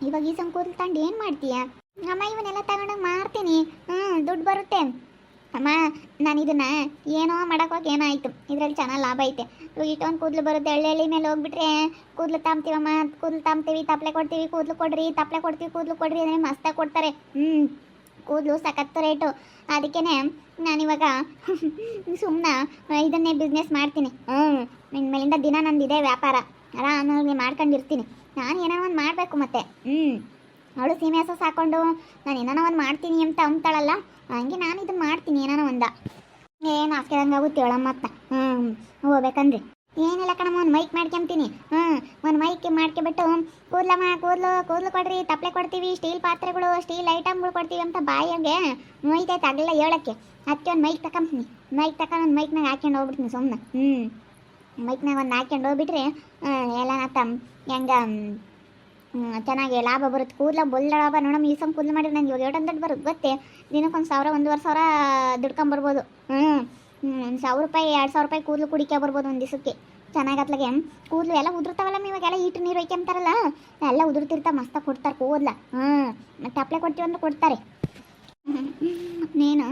ಇವಾಗ ಈ ಕೂದಲು ತಂಡು ಏನು ಮಾಡ್ತೀಯ? ಅಮ್ಮ ಇವನ್ನೆಲ್ಲ ತಗೊಂಡೋಗಿ ಮಾರ್ತೀನಿ. ದುಡ್ಡು ಬರುತ್ತೆ ಅಮ್ಮ. ನಾನು ಇದನ್ನ ಏನೋ ಮಾಡೋಕ್ಕೋಗಿ ಏನೋ ಆಯಿತು, ಇದರಲ್ಲಿ ಚೆನ್ನಾಗಿ ಲಾಭ ಐತೆ. ಇವಾಗ ಇಷ್ಟೊಂದು ಕೂದಲು ಬರುತ್ತೆ, ಹಳ್ಳಿ ಮೇಲೆ ಹೋಗ್ಬಿಟ್ರೆ ಕೂದಲು ತಾಂಬ್ತೀವಮ್ಮ, ಕೂದಲು ತಾಂಬ್ತೀವಿ, ತಪ್ಪಲೆ ಕೊಡ್ತೀವಿ, ಕೂದಲು ಕೊಡ್ರಿ, ತಪ್ಪಲೆ ಕೊಡ್ತೀವಿ, ಕೂದಲು ಕೊಡ್ರಿ ಅಂದರೆ ಮಸ್ತಾಗಿ ಕೊಡ್ತಾರೆ. ಕೂದಲು ಸಖತ್ತು ರೇಟು. ಅದಕ್ಕೇ ನಾನಿವಾಗ ಸುಮ್ಮನೆ ಇದನ್ನೇ ಬಿಸ್ನೆಸ್ ಮಾಡ್ತೀನಿ. ಇನ್ಮೇಲಿಂದ ದಿನ ನಂದಿದೆ ವ್ಯಾಪಾರ, ಆರಾಮಾಗಿ ಮಾಡ್ಕೊಂಡಿರ್ತೀನಿ. ನಾನು ಏನೋ ಒಂದು ಮಾಡಬೇಕು ಮತ್ತೆ. ಅವಳು ಸೀಮೆ ಹಸು ಸಾಕೊಂಡು ನಾನು ಏನಾನ ಒಂದು ಮಾಡ್ತೀನಿ ಅಂತ ಅಂತಾಳಲ್ಲ, ಹಂಗೆ ನಾನು ಇದನ್ನು ಮಾಡ್ತೀನಿ ಏನಾನ ಒಂದ. ಏನು ಆಸ್ಕೆದಂಗೆ ಆಗುತ್ತೆ ಹೇಳಮ್ಮ ಅತ್ತ. ಹೋಗ್ಬೇಕಂದ್ರೆ ಏನಿಲ್ಲ ಕಣಮ್ಮ, ಒಂದು ಮೈಕ್ ಮಾಡ್ಕೊಂತೀನಿ. ಒಂದು ಮೈಕ್ ಮಾಡ್ಕೊಬಿಟ್ಟು ಕೂದಲಮ್ಮ, ಕೂದಲು ಕೊಡ್ರಿ, ತಪ್ಪಲೆ ಕೊಡ್ತೀವಿ, ಸ್ಟೀಲ್ ಪಾತ್ರೆಗಳು, ಸ್ಟೀಲ್ ಐಟಮ್ಗಳು ಕೊಡ್ತೀವಿ ಅಂತ ಬಾಯಿಗೆ ನೋಯ್ತೈತೆ ಆಗಲಿಲ್ಲ ಹೇಳೋಕ್ಕೆ. ಅದಕ್ಕೆ ಒಂದು ಮೈಕ್ ತಗೊಂತೀನಿ. ಮೈಕ್ ತಗೊಂಡು ಒಂದು ಮೈಕ್ನಾಗ ಹಾಕ್ಕೊಂಡು ಹೋಗ್ಬಿಡ್ತೀನಿ ಸುಮ್ಮನೆ. ಮೈಕ್ನಾಗ ಒಂದು ಹಾಕ್ಕೊಂಡು ಹೋಗ್ಬಿಟ್ರೆ ಎಲ್ಲನತ್ತ ಹೆಂಗೆ ಚೆನ್ನಾಗಿ ಲಾಭ ಬರುತ್ತೆ. ಕೂದಲ ಬೊಲ್ಲ ಲಾಭ ನೋಡಮ್ಮ. ಈ ಕೂದಲು ಮಾಡಿದ್ರೆ ನನಗೆ ಇವಾಗ 200 ಬರುತ್ತೆ ಗೊತ್ತೇ. ದಿನಕ್ಕೆ 1,000 1,500 ದುಡ್ಕೊಂಬರ್ಬೋದು. 1,000 ರೂಪಾಯಿ 2,000 ರೂಪಾಯಿ ಕೂದಲು ಕುಡಿಕೆ ಬರ್ಬೋದು ಒಂದು ದಿವಸಕ್ಕೆ. ಚೆನ್ನಾಗತ್ಲಾಗೆ ಕೂದಲು ಎಲ್ಲ ಉದುರ್ತಾವಲ್ಲ, ಇವಾಗೆಲ್ಲ ಈಟು ನೀರು ಒಯ್ಕೊಂತಾರಲ್ಲ, ಎಲ್ಲ ಉದುರ್ತಿರ್ತಾವೆ, ಮಸ್ತಾಗಿ ಕೊಡ್ತಾರೆ ಕೂದಲ. ಮತ್ತು ತಪ್ಪಲೆ ಕೊಡ್ತೀವಿ ಅಂದ್ರೆ ಕೊಡ್ತಾರೆ. ನೀನು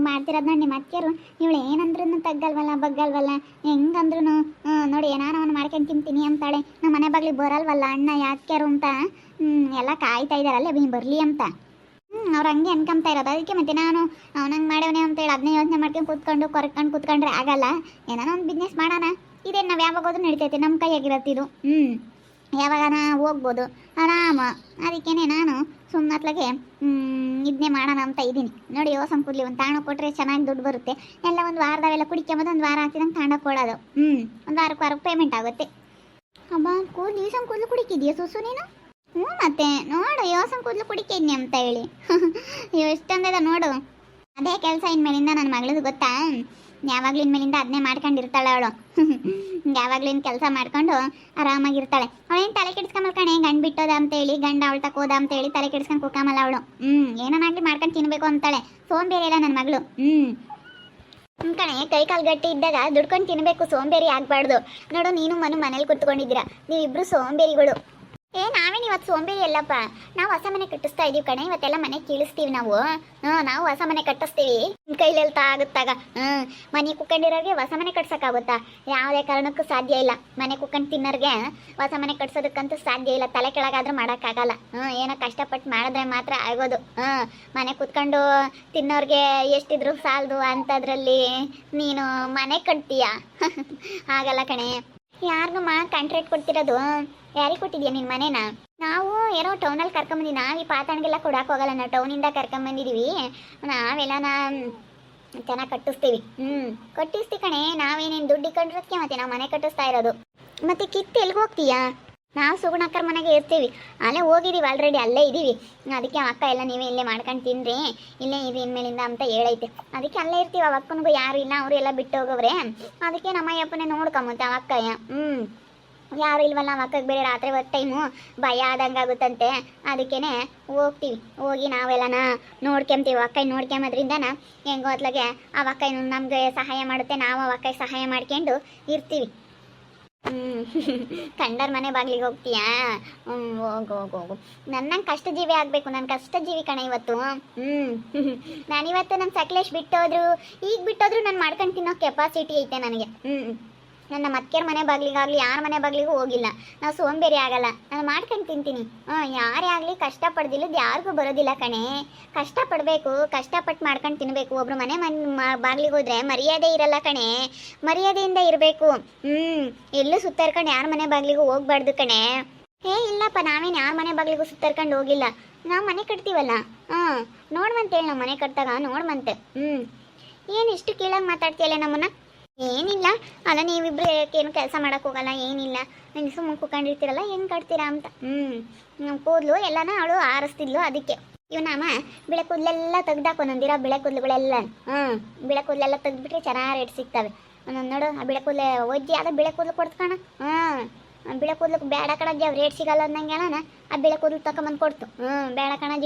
ಮಾಡ್ತಿರೋದು ನೋಡಿ ನಿಮ್ಮ ಅತ್ತೆಯರು, ಇವಳು ಏನಂದ್ರೂ ತಗ್ಗಲ್ವಲ್ಲ ಬಗ್ಗಲ್ವಲ್ಲ, ಹೆಂಗಂದ್ರೂ ನೋಡಿ ಏನಾರು ಒಂದು ಮಾಡ್ಕೊಂಡು ತಿಂತೀನಿ ಅಂತಾಳೆ. ನಮ್ಮ ಮನೆ ಬಾಗ್ಲಿಗೆ ಬರಲ್ವಲ್ಲ ಅಣ್ಣ ಯಾತ್ಯಾರು ಅಂತ ಎಲ್ಲ ಕಾಯ್ತಾ ಇದ್ದಾರಲ್ಲ ಬರಲಿ ಅಂತ. ಅವ್ರು ಹಂಗೆ ಅನ್ಕೊಂತಾ ಇರೋದು. ಅದಕ್ಕೆ ಮತ್ತೆ ನಾನು ಅವನಂಗೆ ಮಾಡವನೇ ಅಂತೇಳಿ ಅದನ್ನೇ ಯೋಚನೆ ಮಾಡ್ಕೊಂಡು ಕೂತ್ಕೊಂಡ್ರೆ ಆಗಲ್ಲ. ಏನಾನ ಒಂದು ಬಿಸ್ನೆಸ್ ಮಾಡೋಣ. ಇದೇನು ನಾವು ಯಾವಾಗ ಹೋದ್ರೂ ನಡಿತೈತೆ, ನಮ್ಮ ಕೈಯಾಗಿರತ್ತಿದು. ಯಾವಾಗನ ಹೋಗ್ಬೋದು ಆರಾಮ. ಅದಕ್ಕೇನೆ ನಾನು ಸುಮ್ಮತ್ಲಾಗೆ ಇದನ್ನೇ ಮಾಡೋಣ ಅಂತ ಇದ್ದೀನಿ. ನೋಡಿ ಯೋಸಂ ಕೂದಲಿ ಒಂದು ತಾಣ ಕೊಟ್ಟರೆ ಚೆನ್ನಾಗಿ ದುಡ್ಡು ಬರುತ್ತೆ. ಎಲ್ಲ ಒಂದು ವಾರದಾವೆಲ್ಲ ಕುಡಿಕೊಂಬೋದು, ಒಂದು ವಾರ ಹಾಕಿದಂಗೆ ತಾಂಡ ಕೊಡೋದು. ಒಂದು ವಾರಕ್ಕೆ ಪೇಮೆಂಟ್ ಆಗುತ್ತೆ. ಅಬ್ಬಾ ಕೂದಲು ಯೋಸಂ ಕೂದಲು ಕುಡಿಕಿದ್ಯಾ ಸುಸು ನೀನು? ಮತ್ತೆ ನೋಡು ಯೋಸಂ ಕೂದಲು ಕುಡಿಕಿದ್ನಿ ಅಂತ ಹೇಳಿ ಎಷ್ಟೊಂದಿದೆ ನೋಡು. ಅದೇ ಕೆಲಸ ಇನ್ಮೇಲಿಂದ ನನ್ನ ಮಗಳದು ಗೊತ್ತಾ. ಯಾವಾಗಲೂ ಇನ್ಮೇಲಿಂದ ಅದನ್ನೇ ಮಾಡ್ಕೊಂಡಿರ್ತಾಳೆ ಅವಳು. ಯಾವಾಗಲೂ ಇನ್ನು ಕೆಲಸ ಮಾಡ್ಕೊಂಡು ಆರಾಮಾಗಿರ್ತಾಳೆ. ಅವಳೇನು ತಲೆ ಕೆಡಿಸ್ಕೊಂಬಲ್ ಕಣೆ, ಗಂಡು ಬಿಟ್ಟೋದ ಅಂತೇಳಿ, ಗಂಡ ಅವಳು ತಕೋದ ಅಂತೇಳಿ ತಲೆ ಕೆಡಿಸ್ಕೊಂಡು ಕುಕ್ಕಮಲ್ಲ ಅವಳು. ಏನಾಗಲಿ ಮಾಡ್ಕೊಂಡು ತಿನ್ಬೇಕು ಅಂತಾಳೆ. ಸೋಂಬೇರಿ ಇಲ್ಲ ನನ್ನ ಮಗಳು. ಕಣೆ ಕೈ ಕಾಲು ಗಟ್ಟಿ ಇದ್ದಾಗ ದುಡ್ಕೊಂಡು ತಿನ್ಬೇಕು, ಸೋಂಬೇರಿ ಆಗಬಾರ್ದು. ನೋಡು ನೀನು ಮನೇಲಿ ಕುತ್ಕೊಂಡಿದ್ದೀರಾ, ನೀವಿಬ್ರು ಸೋಂಬೇರಿಗಳು. ನಾವೇನು ಇವತ್ತು ಸೋಂಬೇರಿ ಎಲ್ಲಪ್ಪ, ನಾವು ಹೊಸ ಮನೆ ಕಟ್ಟಿಸ್ತಾ ಇದೀವಿ ಕಣೆ. ಇವತ್ತೆಲ್ಲ ಮನೆ ಕೀಳಿಸ್ತೀವಿ ನಾವು. ನಾವು ಹೊಸ ಮನೆ ಕಟ್ಟಿಸ್ತೀವಿ. ಕೈಲೆಲ್ತಾ ಆಗುತ್ತಾಗ ಮನೆ ಕುತ್ಕೊಂಡಿರೋರಿಗೆ ಹೊಸ ಮನೆ ಕಟ್ಸೋಕ್ಕಾಗುತ್ತಾ? ಯಾವುದೇ ಕಾರಣಕ್ಕೂ ಸಾಧ್ಯ ಇಲ್ಲ. ಮನೆ ಕುತ್ಕೊಂಡು ತಿನ್ನೋರಿಗೆ ಹೊಸ ಮನೆ ಕಟ್ಸೋದಕ್ಕಂತೂ ಸಾಧ್ಯ ಇಲ್ಲ. ತಲೆ ಕೆಳಗಾದ್ರೂ ಮಾಡೋಕ್ಕಾಗಲ್ಲ. ಏನೋ ಕಷ್ಟಪಟ್ಟು ಮಾಡಿದ್ರೆ ಮಾತ್ರ ಆಗೋದು. ಮನೆ ಕುತ್ಕೊಂಡು ತಿನ್ನೋರಿಗೆ ಎಷ್ಟಿದ್ರು ಸಾಲದು ಅಂಥದ್ರಲ್ಲಿ ನೀನು ಮನೆ ಕಟ್ತೀಯ? ಆಗಲ್ಲ ಕಣೆ. ಯಾರಿಗೂ ಕಾಂಟ್ರಾಕ್ಟ್ ಕೊಡ್ತಿರೋದು? ಯಾರಿಗೆ ಕೊಟ್ಟಿದ್ಯಾ ನಿನ್ನ ಮನೇನ? ನಾವು ಏನೋ ಟೌನಲ್ಲಿ ಕರ್ಕೊಂಬಂದಿವಿ. ನಾವು ಈ ಪಾತಾಣಿಗೆಲ್ಲ ಕೊಡಕ್ಕೆ ಹೋಗಲ್ಲ, ನಾವು ಟೌನಿಂದ ಕರ್ಕೊಂಬಂದಿದ್ದೀವಿ. ನಾವೆಲ್ಲ ಚೆನ್ನಾಗಿ ಕಟ್ಟಿಸ್ತೀವಿ. ಕಟ್ಟಿಸ್ತೀವಿ ಕಣೆ. ನಾವೇನೇನು ದುಡ್ಡು ಇಟ್ಕೊಂಡಿರೋದಕ್ಕೆ ಮತ್ತೆ ನಾವು ಮನೆ ಕಟ್ಟಿಸ್ತಾ ಇರೋದು. ಮತ್ತೆ ಕಿತ್ತು ಎಲ್ಲಿಗೆ ಹೋಗ್ತೀಯಾ? ನಾವು ಸುಗುಣಕ್ಕರ ಮನೆಗೆ ಇರ್ತೀವಿ. ಅಲ್ಲೇ ಹೋಗಿದ್ದೀವಿ ಆಲ್ರೆಡಿ, ಅಲ್ಲೇ ಇದ್ದೀವಿ. ಅದಕ್ಕೆ ಅಕ್ಕ ಎಲ್ಲ ನೀವೇ ಇಲ್ಲೇ ಮಾಡ್ಕೊಂಡು ತಿನ್ರಿ, ಇಲ್ಲೇ ಇರಿ ಇನ್ಮೇಲಿಂದ ಅಂತ ಹೇಳೈತೆ. ಅದಕ್ಕೆ ಅಲ್ಲೇ ಇರ್ತೀವಿ. ಅವ ಅಕ್ಕನಿಗೂ ಯಾರು ಇಲ್ಲ, ಅವರು ಎಲ್ಲ ಬಿಟ್ಟು ಹೋಗೋವ್ರೆ. ಅದಕ್ಕೆ ನಮ್ಮ ಅಯ್ಯಪ್ಪನೇ ನೋಡ್ಕೊಂಬತ್ತೆ ಅವ ಅಕ್ಕಯ್ಯ. ಯಾರು ಇಲ್ವಲ್ಲ ಅವ ಅಕ್ಕಗೆ. ಬೇರೆ ರಾತ್ರಿ ಹೊತ್ತು ಟೈಮು ಭಯ ಆದಂಗೆ ಆಗುತ್ತಂತೆ. ಅದಕ್ಕೇ ಹೋಗ್ತೀವಿ. ಹೋಗಿ ನಾವೆಲ್ಲನ ನೋಡ್ಕೊಂತೀವಿ. ಅಕ್ಕೈ ನೋಡ್ಕೊಂಬೋದ್ರಿಂದನ ಹೆಂಗೋ ಹೊತ್ಲಾಗೆ ಆ ಅಕ್ಕೈ ನಮಗೆ ಸಹಾಯ ಮಾಡುತ್ತೆ, ನಾವು ಆ ಅಕ್ಕೈ ಸಹಾಯ ಮಾಡ್ಕೊಂಡು ಇರ್ತೀವಿ. ಕಂಡರ್ ಮನೆ ಬಾಗಿಲಿಗೆ ಹೋಗ್ತೀಯಾ? ಹೋಗು. ನನ್ನಂಗೆ ಕಷ್ಟ ಜೀವಿ ಆಗಬೇಕು. ನನ್ನ ಕಷ್ಟ ಜೀವಿ ಕಣ ಇವತ್ತು. ನಾನಿವತ್ತು ನನ್ನ ಸಕಲೇಶ್ ಬಿಟ್ಟೋದ್ರು, ಈಗ ಬಿಟ್ಟೋದ್ರು ನಾನು ಮಾಡ್ಕೊಂಡು ತಿನ್ನೋ ಕೆಪಾಸಿಟಿ ಐತೆ ನನಗೆ. ನನ್ನ ಮತ್ಕೆರ ಮನೆ ಬಾಗಿಲಿಗಾಗಲಿ ಯಾರ ಮನೆ ಬಾಗಿಲಿಗೂ ಹೋಗಿಲ್ಲ. ನಾವು ಸೋಂಬೇರಿ ಆಗಲ್ಲ, ನಾನು ಮಾಡ್ಕೊಂಡು ತಿಂತೀನಿ. ಯಾರೇ ಆಗಲಿ ಕಷ್ಟಪಡ್ದಿಲ್ಲದು ಯಾರಿಗೂ ಬರೋದಿಲ್ಲ ಕಣೆ. ಕಷ್ಟಪಡಬೇಕು, ಕಷ್ಟಪಟ್ಟು ಮಾಡ್ಕೊಂಡು ತಿನ್ನಬೇಕು. ಒಬ್ರು ಮನೆ ಬಾಗಿಲಿಗೆ ಹೋದ್ರೆ ಮರ್ಯಾದೆ ಇರಲ್ಲ ಕಣೆ. ಮರ್ಯಾದೆಯಿಂದ ಇರಬೇಕು. ಎಲ್ಲೂ ಸುತ್ತಾರ್ಕೊಂಡು ಯಾರ ಮನೆ ಬಾಗಿಲಿಗೂ ಹೋಗ್ಬಾರ್ದು ಕಣೆ. ಇಲ್ಲಪ್ಪ, ನಾವೇನು ಯಾರ ಮನೆ ಬಾಗಿಲಿಗೂ ಸುತ್ತಾರ್ಕೊಂಡು ಹೋಗಿಲ್ಲ. ನಾವು ಮನೆ ಕಟ್ತೀವಲ್ಲ. ನೋಡ್ವಂತೇಳಿ ನಾವು ಮನೆ ಕಟ್ಟಾಗ ನೋಡ್ವಂತೆ. ಏನು ಇಷ್ಟು ಕೀಳಾಗಿ ಮಾತಾಡ್ತೀಯಲ್ಲ ನಮ್ಮನ್ನ? ಏನಿಲ್ಲ ಅಲ್ಲ, ನೀವಿಬ್ರು ಏನು ಕೆಲಸ ಮಾಡೋಕೆ ಹೋಗಲ್ಲ, ಏನಿಲ್ಲ. ನನಗೆ ಸುಮ್ಮನೆ ಕುತ್ಕೊಂಡಿರ್ತೀರಲ್ಲ, ಹೆಂಗೆ ಕಟ್ತೀರಾ ಅಂತ. ಕೂದಲು ಎಲ್ಲನ ಅವಳು ಆರಿಸ್ತಿದ್ಲು. ಅದಕ್ಕೆ ಇವನಮ್ಮ ಬಿಳೆ ಕೂದಲೆಲ್ಲ ತೆಗ್ದಾಕೊ ನಂದಿರ. ಬಿಳೆ ಕೂದಲುಗಳೆಲ್ಲ ಬಿಳೆ ಕೂದಲೆಲ್ಲ ತೆಗ್ದುಬಿಟ್ರೆ ಚೆನ್ನಾಗಿ ರೇಟ್ ಸಿಗ್ತವೆ. ನೋಡು ಆ ಬಿಳೆ ಕೂದಲೆ ಒಜ್ಜಿ ಅದ ಬಿಳೆ ಕೂದಲು ಕೊಡ್ತಕಣ. ಬಿಳೆ ಕೂದಲು ಬೇಡ ಕಣಜ್ಜಿ, ಅವ್ರು ರೇಟ್ ಸಿಗಲ್ಲ ಅಂದಂಗೆ ಹೇಳೋಣ. ಆ ಬಿಳೆ ಕೂದಲು ತಗೊಂಬಂದು ಕೊಡ್ತು. ಬೇಡ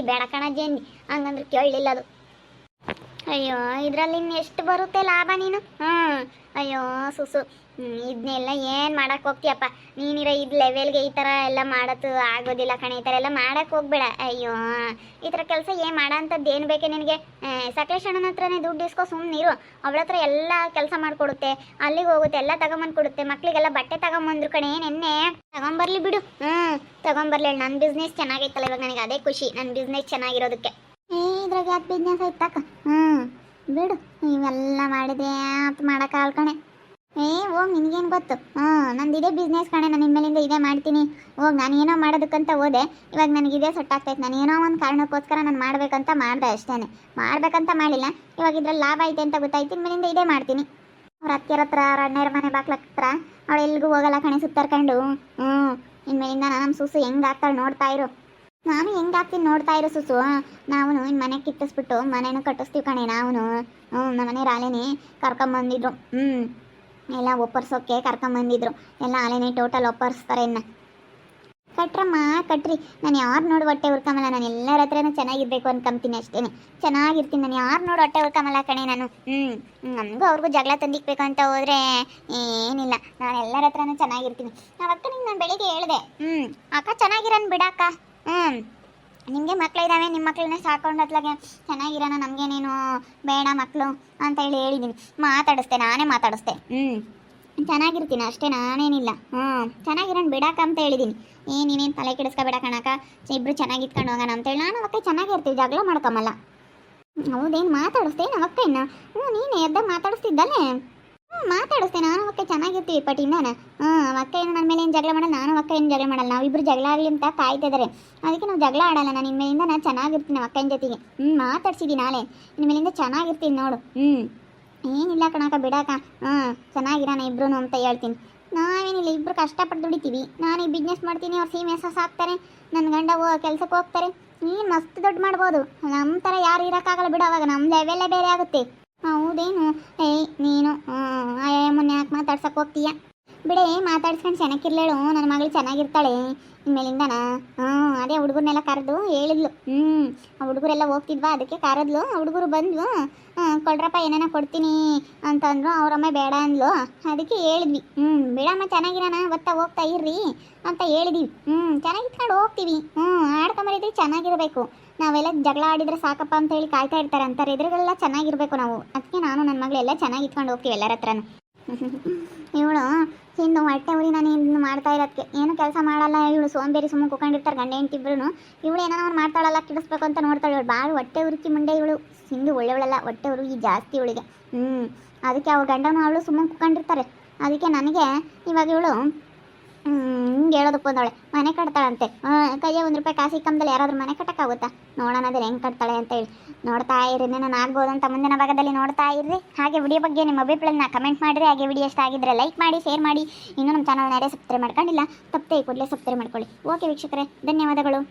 ಕಣಜ್ಜಿ ಅಂದು ಹಂಗಂದ್ರೆ ಕೇಳಲಿಲ್ಲ ಅದು. ಅಯ್ಯೋ ಇದರಲ್ಲಿ ಇನ್ನು ಎಷ್ಟು ಬರುತ್ತೆ ಲಾಭ ನೀನು? ಅಯ್ಯೋ ಸುಸು, ಇದನ್ನೆಲ್ಲ ಏನು ಮಾಡಕ್ಕೆ ಹೋಗ್ತೀಯಪ್ಪ ನೀನಿರೋ ಇದು ಲೆವೆಲ್ಗೆ ಈ ಥರ ಎಲ್ಲ ಮಾಡೋದು ಆಗೋದಿಲ್ಲ ಕಣೆ. ಈ ಥರ ಎಲ್ಲ ಮಾಡಕ್ಕೆ ಹೋಗ್ಬೇಡ. ಅಯ್ಯೋ ಈ ಥರ ಕೆಲಸ ಏನು ಮಾಡೋಂಥದ್ದು ಏನು ಬೇಕೆ ನಿನಗೆ? ಸಕಲೇಶ್ ಅಣ್ಣನ ಹತ್ರನೇ ದುಡ್ಡು ಇಸ್ಕೊ ಸುಮ್ಮನಿರು. ಅವಳ ಹತ್ರ ಎಲ್ಲ ಕೆಲಸ ಮಾಡಿಕೊಡುತ್ತೆ, ಅಲ್ಲಿಗೆ ಹೋಗುತ್ತೆ, ಎಲ್ಲ ತಗೊಂಬಂದು ಕೊಡುತ್ತೆ. ಮಕ್ಕಳಿಗೆಲ್ಲ ಬಟ್ಟೆ ತಗೊಂಬಂದ್ರು ಕಣೆ ನೆನ್ನೆ. ತಗೊಂಬರ್ಲಿ ಬಿಡು, ತಗೊಂಬರ್ಲಿ. ನನ್ನ ಬಿಸ್ನೆಸ್ ಚೆನ್ನಾಗೈತಲ್ಲ ಇವಾಗ, ನನಗೆ ಅದೇ ಖುಷಿ, ನನ್ನ ಬಿಸ್ನೆಸ್ ಚೆನ್ನಾಗಿರೋದಕ್ಕೆ. ಇದ್ರಾಗ ಯಾಕೆ ಬಿಸ್ನೆಸ್ ಐತಕ್ಕ? ಬಿಡು, ಇವೆಲ್ಲ ಮಾಡಿದೆ ಅಂತ ಮಾಡೋಕೆ ಕಣೆ. ಹೋಗಿ ನಿನಗೇನು ಗೊತ್ತು? ನಂದು ಇದೇ ಬಿಸ್ನೆಸ್ ಕಣೆ, ನಾನು ಇನ್ಮೇಲಿಂದ ಇದೇ ಮಾಡ್ತೀನಿ. ಹೋಗಿ ನಾನು ಏನೋ ಮಾಡೋದಕ್ಕಂತ ಹೋದೆ, ಇವಾಗ ನನಗೆ ಇದೇ ಸೆಟ್ ಆಗ್ತೈತೆ. ನಾನು ಏನೋ ಒಂದು ಕಾರಣಕ್ಕೋಸ್ಕರ ನಾನು ಮಾಡಬೇಕಂತ ಮಾಡಿದೆ ಅಷ್ಟೇ, ಮಾಡ್ಬೇಕಂತ ಮಾಡಿಲ್ಲ. ಇವಾಗ ಇದ್ರಲ್ಲಿ ಲಾಭ ಐತೆ ಅಂತ ಗೊತ್ತಾಯ್ತು, ಇನ್ಮೇಲಿಂದ ಇದೇ ಮಾಡ್ತೀನಿ. ಅವ್ರ ಅತ್ತಿಯರ ಹತ್ರ, ಅವ್ರ ಅಣ್ಣರ ಮನೆ ಬಾಕ್ಲ ಹತ್ರ ಅವಳು ಎಲ್ರಿಗೂ ಹೋಗಲ್ಲ ಕಣೆ ಸುತ್ತರ್ಕೊಂಡು. ಇನ್ಮೇಲಿಂದ ನಮ್ಮ ಸುಸು ಹೆಂಗೆ ಆಗ್ತಾಳೆ ನೋಡ್ತಾ ಇರು. ನಾನು ಹೆಂಗಾಗ್ತೀನಿ ನೋಡ್ತಾ ಇರೋ ಸುಸು. ನಾವು ಇನ್ನು ಮನೆ ಕಿತ್ತಿಸ್ಬಿಟ್ಟು ಮನೇನು ಕಟ್ಟಿಸ್ತೀವಿ ಕಣೆ ನಾವು. ನಮ್ಮ ಮನೆ ರಾಲೇನೆ ಕರ್ಕೊಂಬಂದಿದ್ರು. ಎಲ್ಲ ಒಪ್ಪರ್ಸೋಕ್ಕೆ ಕರ್ಕೊಂಬಂದಿದ್ರು. ಎಲ್ಲ ಅಲೆನೇ ಟೋಟಲ್ ಒಪ್ಪರ್ಸ್ತಾರೆ ಇನ್ನು. ಕಟ್ರಮ್ಮ ಕಟ್ರಿ, ನಾನು ಯಾರು ನೋಡಿ ಹೊಟ್ಟೆ ಹುರ್ಕಮಲ್ಲ. ನಾನು ಎಲ್ಲರ ಹತ್ರನೂ ಚೆನ್ನಾಗಿರ್ಬೇಕು ಅನ್ಕೊಂತೀನಿ ಅಷ್ಟೇ, ಚೆನ್ನಾಗಿರ್ತೀನಿ. ನಾನು ಯಾರು ನೋಡಿ ಹೊಟ್ಟೆ ಹುರ್ಕಮಲ್ಲ ಕಣೆ ನಾನು. ನಮಗೂ ಅವ್ರಿಗೂ ಜಗಳ ತಂದಿಕ್ಬೇಕು ಅಂತ ಹೋದರೆ ಏನಿಲ್ಲ, ನಾನು ಎಲ್ಲರ ಹತ್ರನೂ ಚೆನ್ನಾಗಿರ್ತೀನಿ. ಅಕ್ಕ ನಿಂಗೆ ನಾನು ಬೆಳಿಗ್ಗೆ ಹೇಳಿದೆ, ಅಕ್ಕ ಚೆನ್ನಾಗಿರೋಣ ಬಿಡಕ್ಕ. ನಿಮಗೆ ಮಕ್ಕಳಿದ್ದಾವೆ, ನಿಮ್ಮ ಮಕ್ಕಳನ್ನೇ ಸಾಕೊಂಡು ಅತ್ಲಾಗೆ ಚೆನ್ನಾಗಿರೋಣ, ನಮಗೇನೇನು ಬೇಡ ಮಕ್ಕಳು ಅಂತ ಹೇಳಿದ್ದೀನಿ. ಮಾತಾಡಿಸ್ದೆ, ನಾನೇ ಮಾತಾಡಿಸ್ದೆ. ಚೆನ್ನಾಗಿರ್ತೀನಿ ಅಷ್ಟೇ, ನಾನೇನಿಲ್ಲ. ಚೆನ್ನಾಗಿರೋಣ ಬಿಡಾಕ ಅಂತ ಹೇಳಿದ್ದೀನಿ. ನೀನೇನು ತಲೆ ಕೆಡಿಸ್ಕೊಬೇಡ ಕಣಕ್ಕ, ಇಬ್ಬರು ಚೆನ್ನಾಗಿತ್ಕೊಂಡು ಹೋಗೋಣ ಅಂತೇಳಿ. ನಾನು ಅವಕ್ಕ ಚೆನ್ನಾಗಿರ್ತೀವಿ, ಜಗಳ ಮಾಡ್ಕೊಂಬಲ್ಲ. ಹೌದೇನು ಮಾತಾಡಿಸ್ದೆ ಅವಕ್ಕ? ಇನ್ನು ನೀನು ಎದ್ದಾಗ ಮಾತಾಡಿಸ್ತಿದ್ದಲ್ಲೇ? ಮಾತಾಡಿಸ್ತೆ, ನಾನು ಅವಕ್ಕೆ ಚೆನ್ನಾಗಿರ್ತೀವಿ ಪಟ್ಟಿಂದಾನ. ಅಕ್ಕ ಏನು ನನ್ನ ಮೇಲೆ ಏನು ಜಗಳ ಮಾಡಲ್ಲ, ನಾನು ಅಕ್ಕ ಏನು ಜಗಳ ಮಾಡಲ್ಲ. ನಾವಿಬ್ಬರು ಜಗಳ ಆಗಲಿ ಅಂತ ಕಾಯ್ತಿದ್ದಾರೆ, ಅದಕ್ಕೆ ನಾವು ಜಗಳ ಆಡಲ್ಲ. ನಾನು ಇನ್ಮೇಲಿಂದ ನಾನು ಚೆನ್ನಾಗಿರ್ತೀನಿ ನಮ್ಮ ಅಕ್ಕನ ಜೊತೆಗೆ. ಮಾತಾಡ್ಸಿದ್ದೀನಿ ನಾಳೆ, ಇನ್ಮೇಲಿಂದ ಚೆನ್ನಾಗಿರ್ತೀನಿ ನೋಡು. ಏನಿಲ್ಲ ಕಣಕ್ಕ ಬಿಡಾಕ, ಚೆನ್ನಾಗಿರೋಣ ಇಬ್ರು ಅಂತ ಹೇಳ್ತೀನಿ. ನಾವೇನಿಲ್ಲ, ಇಬ್ಬರು ಕಷ್ಟಪಟ್ಟು ದುಡಿತೀವಿ. ನಾನು ಈ ಬಿಸ್ನೆಸ್ ಮಾಡ್ತೀನಿ, ಅವ್ರು ಸೀಮೆ ಸಾಸ್ ಹಾಕ್ತಾರೆ, ನನ್ನ ಗಂಡ ಕೆಲ್ಸಕ್ಕೆ ಹೋಗ್ತಾರೆ. ನೀನು ಮಸ್ತ್ ದೊಡ್ಡ ಮಾಡ್ಬೋದು. ನಮ್ಮ ಥರ ಯಾರು ಇರೋಕ್ಕಾಗಲ್ಲ ಬಿಡು, ಅವಾಗ ನಮ್ಮ ಲೆವೆಲ್ಲೇ ಬೇರೆ ಆಗುತ್ತೆ. ಹೌದೇನು? ನೀನು ಮೊನ್ನೆ ಯಾಕೆ ಮಾತಾಡ್ಸಕ್ಕೆ ಹೋಗ್ತೀಯ? ಬಿಡೇ, ಮಾತಾಡ್ಸ್ಕೊಂಡು ಚೆನ್ನಾಗಿರ್ಲೇಳು, ನನ್ನ ಮಗಳು ಚೆನ್ನಾಗಿರ್ತಾಳೆ ಇನ್ಮೇಲಿಂದನಾ. ಅದೇ ಹುಡುಗರನ್ನೆಲ್ಲ ಕರೆದು ಹೇಳಿದ್ಲು. ಆ ಹುಡುಗರೆಲ್ಲ ಹೋಗ್ತಿದ್ವಾ, ಅದಕ್ಕೆ ಕರೆದ್ಲು. ಹುಡುಗರು ಬಂದ್ವು, ಕೊಡ್ರಪ್ಪ ಏನೇನೋ ಕೊಡ್ತೀನಿ ಅಂತಂದ್ರು. ಅವರಮ್ಮ ಬೇಡ ಅಂದ್ಲು, ಅದಕ್ಕೆ ಹೇಳಿದ್ವಿ. ಬಿಡಮ್ಮ ಚೆನ್ನಾಗಿರೋಣ, ಒತ್ತಾ ಹೋಗ್ತಾ ಇರ್ರಿ ಅಂತ ಹೇಳಿದ್ವಿ. ಚೆನ್ನಾಗಿತ್ಕೊಂಡು ಹೋಗ್ತೀವಿ. ಆಡ್ಕೊಂಬರಿದ್ರೆ ಚೆನ್ನಾಗಿರಬೇಕು. ನಾವೆಲ್ಲ ಜಗಳ ಆಡಿದ್ರೆ ಸಾಕಪ್ಪ ಅಂತ ಹೇಳಿ ಕಾಯ್ತಾ ಇರ್ತಾರೆ ಅಂತಾರೆ. ಎದುರುಗಳೆಲ್ಲ ಚೆನ್ನಾಗಿರ್ಬೇಕು ನಾವು. ಅದಕ್ಕೆ ನಾನು ನನ್ನ ಮಗಳೆಲ್ಲ ಚೆನ್ನಾಗಿ ಇಟ್ಕೊಂಡು ಹೋಗ್ತೀವಿ ಎಲ್ಲರ ಹತ್ರನೂ. ಇವಳು ಹಿಂದೆ ಹೊಟ್ಟೆ ಉರಿ ನಾನು ಇನ್ನು ಮಾಡ್ತಾ ಇರೋದಕ್ಕೆ ಏನು ಕೆಲಸ ಮಾಡಲ್ಲ. ಇವಳು ಸೋಂಬೇರಿ ಸುಮ್ಮನೆ ಕುತ್ಕೊಂಡಿರ್ತಾರೆ ಗಂಡ ಹೆಂಡ್ತಿಬ್ರು. ಇವಳು ಏನೋ ಮಾಡ್ತಾಳಲ್ಲ, ಕಿಡಿಸ್ಬೇಕು ಅಂತ ನೋಡ್ತಾಳೆ. ಇವಳು ಭಾಳ ಹೊಟ್ಟೆ ಉರುಕಿ ಮುಂಡೆ ಇವಳು. ಹಿಂದೆ ಒಳ್ಳೆವಳಲ್ಲ, ಹೊಟ್ಟೆ ಉರುಗಿ ಜಾಸ್ತಿ ಇವಳಿಗೆ. ಅದಕ್ಕೆ ಅವ್ರ ಗಂಡನೂ ಅವಳು ಸುಮ್ಮನೆ ಕುತ್ಕೊಂಡಿರ್ತಾರೆ. ಅದಕ್ಕೆ ನನಗೆ ಇವಾಗ ಇವಳು ಹಿಂಗೆ ಹೇಳೋದಕ್ಕೆ ಬಂದವಳೆ, ಮನೆ ಕಟ್ತಾಳಂತೆ. ಕೈಯ ₹1 ಕಾಸು ಕಮ್ಮದಲ್ಲಿ ಯಾರಾದ್ರೂ ಮನೆ ಕಟ್ಟಕ್ಕಾಗುತ್ತಾ? ನೋಡೋಣ ಅದೇ ಹೆಂಗೆ ಕಟ್ತಾಳೆ ಅಂತ ಹೇಳಿ. ನೋಡ್ತಾ ಇರ್ರಿ, ನಾನು ಆಗ್ಬೋದಂತ ಮುಂದಿನ ಭಾಗದಲ್ಲಿ ನೋಡ್ತಾ ಇರ್ರಿ. ಹಾಗೆ ವಿಡಿಯೋ ಬಗ್ಗೆ ನಿಮ್ಮ ಅಭಿಪ್ರಾಯನ ಕಮೆಂಟ್ ಮಾಡಿರಿ. ಹಾಗೆ ವಿಡಿಯೋ ಇಷ್ಟ ಆಗಿದ್ದರೆ ಲೈಕ್ ಮಾಡಿ, ಶೇರ್ ಮಾಡಿ. ಇನ್ನೂ ನಮ್ಮ ಚಾನಲ್ ಯಾರೇ ಸಬ್ಸ್ಕ್ರೈಬ್ ಮಾಡ್ಕೊಂಡಿಲ್ಲ, ತಪ್ಪದೆ ಕೂಡಲೇ ಸಬ್ಸ್ಕ್ರೈಬ್ ಮಾಡ್ಕೊಳ್ಳಿ. ಓಕೆ ವೀಕ್ಷಕರೇ, ಧನ್ಯವಾದಗಳು.